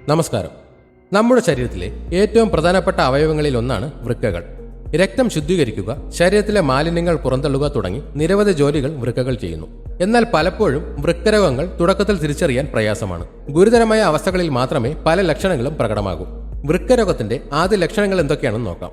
നമസ്കാരം. നമ്മുടെ ശരീരത്തിലെ ഏറ്റവും പ്രധാനപ്പെട്ട അവയവങ്ങളിൽ ഒന്നാണ് വൃക്കകൾ. രക്തം ശുദ്ധീകരിക്കുക, ശരീരത്തിലെ മാലിന്യങ്ങൾ പുറന്തള്ളുക തുടങ്ങി നിരവധി ജോലികൾ വൃക്കകൾ ചെയ്യുന്നു. എന്നാൽ പലപ്പോഴും വൃക്കരോഗങ്ങൾ തുടക്കത്തിൽ തിരിച്ചറിയാൻ പ്രയാസമാണ്. ഗുരുതരമായ അവസ്ഥകളിൽ മാത്രമേ പല ലക്ഷണങ്ങളും പ്രകടമാകൂ. വൃക്കരോഗത്തിന്റെ ആദ്യ ലക്ഷണങ്ങൾ എന്തൊക്കെയാണെന്ന് നോക്കാം.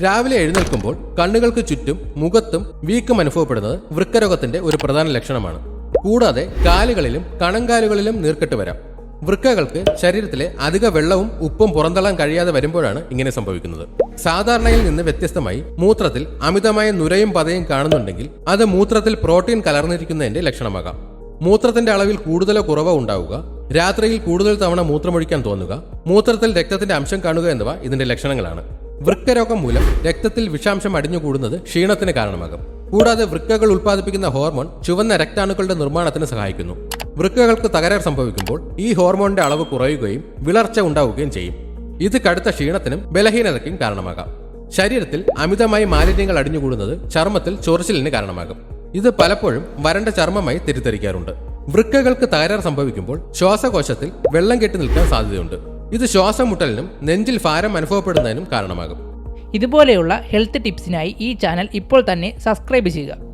രാവിലെ എഴുന്നേൽക്കുമ്പോൾ കണ്ണുകൾക്ക് ചുറ്റും മുഖത്തും വീക്കം അനുഭവപ്പെടുന്നത് വൃക്കരോഗത്തിന്റെ ഒരു പ്രധാന ലക്ഷണമാണ്. കൂടാതെ കാലുകളിലും കണങ്കാലുകളിലും നീർക്കെട്ട് വരാം. വൃക്കകൾക്ക് ശരീരത്തിലെ അധിക വെള്ളവും ഉപ്പും പുറന്തള്ളാൻ കഴിയാതെ വരുമ്പോഴാണ് ഇങ്ങനെ സംഭവിക്കുന്നത്. സാധാരണയിൽ നിന്ന് വ്യത്യസ്തമായി മൂത്രത്തിൽ അമിതമായ നുരയും പതയും കാണുന്നുണ്ടെങ്കിൽ അത് മൂത്രത്തിൽ പ്രോട്ടീൻ കലർന്നിരിക്കുന്നതിന്റെ ലക്ഷണമാകാം. മൂത്രത്തിന്റെ അളവിൽ കൂടുതലോ കുറവോ ഉണ്ടാവുക, രാത്രിയിൽ കൂടുതൽ തവണ മൂത്രമൊഴിക്കാൻ തോന്നുക, മൂത്രത്തിൽ രക്തത്തിന്റെ അംശം കാണുക എന്നിവ ഇതിന്റെ ലക്ഷണങ്ങളാണ്. വൃക്കരോഗം മൂലം രക്തത്തിൽ വിഷാംശം അടിഞ്ഞുകൂടുന്നത് ക്ഷീണത്തിന് കാരണമാകും. കൂടാതെ വൃക്കകൾ ഉൽപ്പാദിപ്പിക്കുന്ന ഹോർമോൺ ചുവന്ന രക്താണുക്കളുടെ നിർമ്മാണത്തിന് സഹായിക്കുന്നു. വൃക്കകൾക്ക് തകരാർ സംഭവിക്കുമ്പോൾ ഈ ഹോർമോണിന്റെ അളവ് കുറയുകയും വിളർച്ച ഉണ്ടാവുകയും ചെയ്യും. ഇത് കടുത്ത ക്ഷീണത്തിനും ബലഹീനതയ്ക്കും കാരണമാകാം. ശരീരത്തിൽ അമിതമായി മാലിന്യങ്ങൾ അടിഞ്ഞുകൂടുന്നത് ചർമ്മത്തിൽ ചൊറിച്ചിലിന് കാരണമാകും. ഇത് പലപ്പോഴും വരണ്ട ചർമ്മമായി തെറ്റിദ്ധരിക്കാറുണ്ട്. വൃക്കകൾക്ക് തകരാർ സംഭവിക്കുമ്പോൾ ശ്വാസകോശത്തിൽ വെള്ളം കെട്ടി നിൽക്കാൻ സാധ്യതയുണ്ട്. ഇത് ശ്വാസം മുട്ടലിനും നെഞ്ചിൽ ഭാരം അനുഭവപ്പെടുന്നതിനും കാരണമാകും. ഇതുപോലെയുള്ള ഹെൽത്ത് ടിപ്സിനായി ഈ ചാനൽ ഇപ്പോൾ തന്നെ സബ്സ്ക്രൈബ് ചെയ്യുക.